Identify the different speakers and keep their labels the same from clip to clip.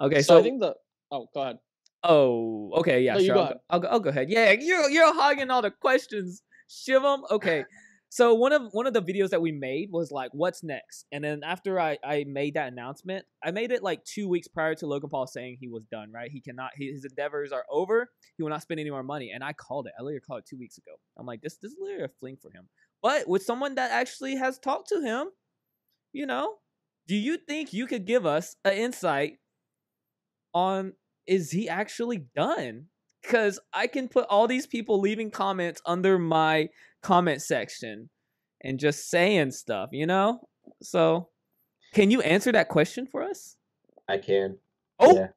Speaker 1: Okay,
Speaker 2: So I
Speaker 1: so
Speaker 2: think the oh, go ahead.
Speaker 1: oh, okay, yeah,
Speaker 2: No, you
Speaker 1: sure.
Speaker 2: go
Speaker 1: I'll go,
Speaker 2: ahead.
Speaker 1: I'll go ahead. Yeah, you're hogging all the questions, Shivam. Okay, so one of the videos that we made was like, what's next? And then after I made that announcement, I made it like 2 weeks prior to Logan Paul saying he was done. Right, he cannot. His endeavors are over. He will not spend any more money. And I called it. I literally called it 2 weeks ago. I'm like, this is literally a fling for him. But with someone that actually has talked to him, you know, do you think you could give us an insight on is he actually done? Because I can put all these people leaving comments under my comment section and just saying stuff, you know? So, can you answer that question for us?
Speaker 3: I can.
Speaker 1: Oh,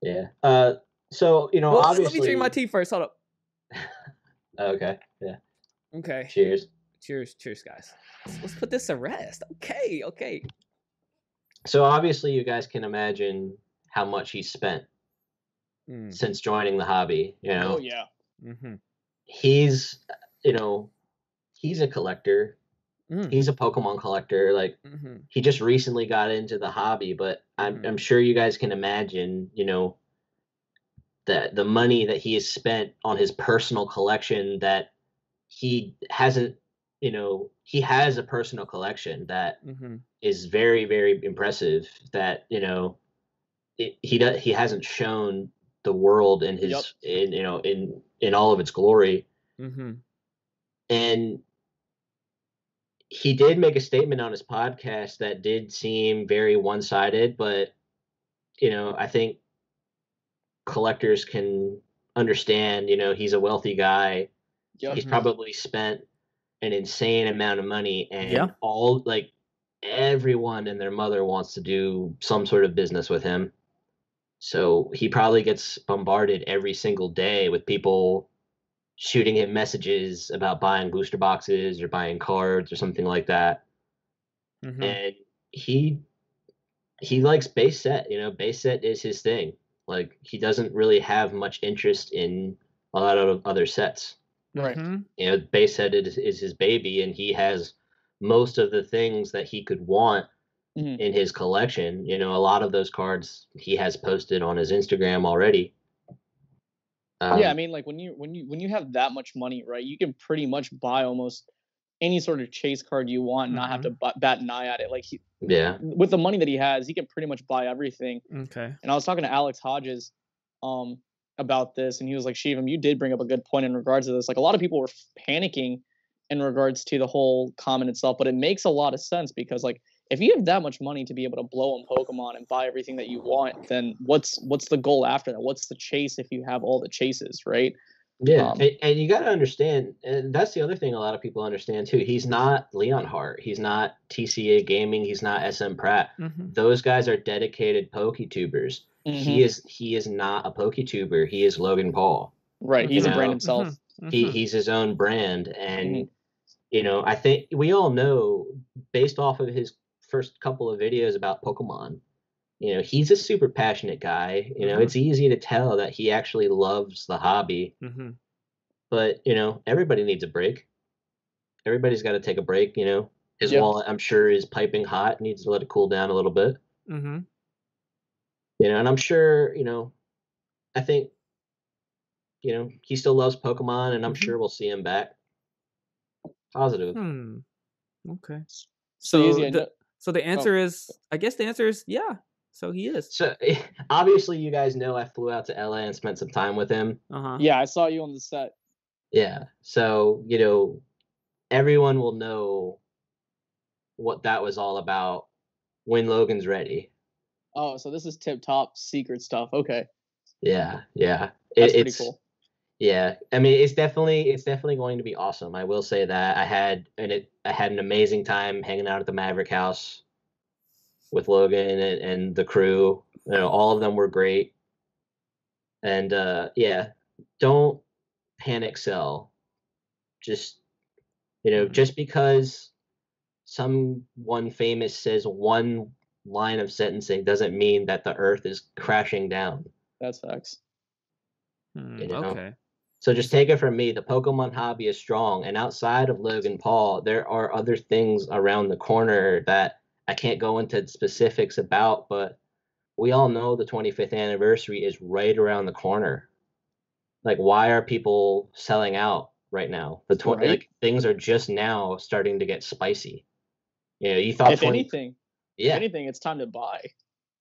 Speaker 3: Yeah. Yeah. So,
Speaker 1: well, let me drink my
Speaker 3: obviously.
Speaker 1: tea first. Hold up.
Speaker 3: Okay. Yeah.
Speaker 1: Okay.
Speaker 3: Cheers.
Speaker 1: Cheers, guys. Let's put this to rest. Okay.
Speaker 3: So, obviously, you guys can imagine how much he's spent
Speaker 1: Mm.
Speaker 3: since joining the hobby.
Speaker 2: Oh yeah.
Speaker 1: Mm-hmm.
Speaker 3: He's, he's a collector. He's a Pokemon collector. Like, he just recently got into the hobby, but I'm sure you guys can imagine, that the money that he has spent on his personal collection, that he hasn't, he has a personal collection that is very, very impressive, that, he hasn't shown the world in his, in all of its glory. And he did make a statement on his podcast that did seem very one-sided, but I think collectors can understand, he's a wealthy guy.
Speaker 2: Yep.
Speaker 3: He's probably spent an insane amount of money, and everyone and their mother wants to do some sort of business with him. So he probably gets bombarded every single day with people shooting him messages about buying booster boxes or buying cards or something like that. And he likes base set. Base set is his thing. Like, he doesn't really have much interest in a lot of other sets.
Speaker 2: Right.
Speaker 3: Base set is his baby, and he has most of the things that he could want in his collection. A lot of those cards he has posted on his Instagram already.
Speaker 2: Yeah, I mean, like when you have that much money, right? You can pretty much buy almost any sort of chase card you want, and not have to bat an eye at it. Like, with the money that he has, he can pretty much buy everything.
Speaker 1: Okay.
Speaker 2: And I was talking to Alex Hodges, about this, and he was like, "Shivam, you did bring up a good point in regards to this. Like, a lot of people were panicking in regards to the whole comment itself, but it makes a lot of sense because, like, if you have that much money to be able to blow on Pokemon and buy everything that you want, then what's the goal after that? What's the chase if you have all the chases, right?"
Speaker 3: Yeah, and you got to understand, and that's the other thing a lot of people understand too. He's not Leonhardt. He's not TCA Gaming. He's not SM Pratt. Those guys are dedicated PokeTubers. He is not a PokeTuber. He is Logan Paul.
Speaker 2: Right. He's a brand himself.
Speaker 3: He's his own brand, and I think we all know, based off of his first couple of videos about Pokemon, he's a super passionate guy. It's easy to tell that he actually loves the hobby. But, everybody needs a break. Everybody's got to take a break, His wallet, I'm sure, is piping hot, needs to let it cool down a little bit. And I'm sure, I think, he still loves Pokemon, and I'm sure we'll see him back. Positive.
Speaker 1: Okay. So the answer is, I guess the answer is, yeah. So he is.
Speaker 3: So obviously, you guys know I flew out to LA and spent some time with him.
Speaker 2: Yeah, I saw you on the set.
Speaker 3: Yeah. So, everyone will know what that was all about when Logan's ready.
Speaker 2: Oh, so this is tip-top secret stuff. Okay.
Speaker 3: Yeah.
Speaker 2: That's pretty cool.
Speaker 3: Yeah. I mean, it's definitely going to be awesome. I will say that I had an amazing time hanging out at the Maverick House with Logan and the crew. All of them were great. And don't panic sell. Just just because someone famous says one line of sentencing doesn't mean that the earth is crashing down.
Speaker 2: That's facts.
Speaker 1: Okay.
Speaker 3: So just take it from me, the Pokemon hobby is strong, and outside of Logan Paul, there are other things around the corner that I can't go into specifics about, but we all know the 25th anniversary is right around the corner. Like, why are people selling out right now?
Speaker 2: Right.
Speaker 3: Like, things are just now starting to get spicy. You know, you thought
Speaker 2: If
Speaker 3: 20,
Speaker 2: anything,
Speaker 3: yeah,
Speaker 2: it's time to buy.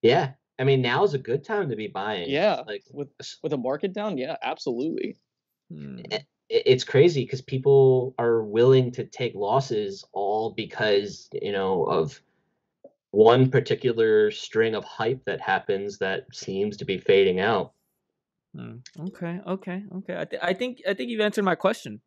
Speaker 3: yeah. I mean, now is a good time to be buying.
Speaker 2: Yeah,
Speaker 3: Like,
Speaker 2: with a market down, yeah, absolutely.
Speaker 3: it's crazy because people are willing to take losses all because, you know, of one particular string of hype that happens that seems to be fading out.
Speaker 1: Okay. I think you've answered my question.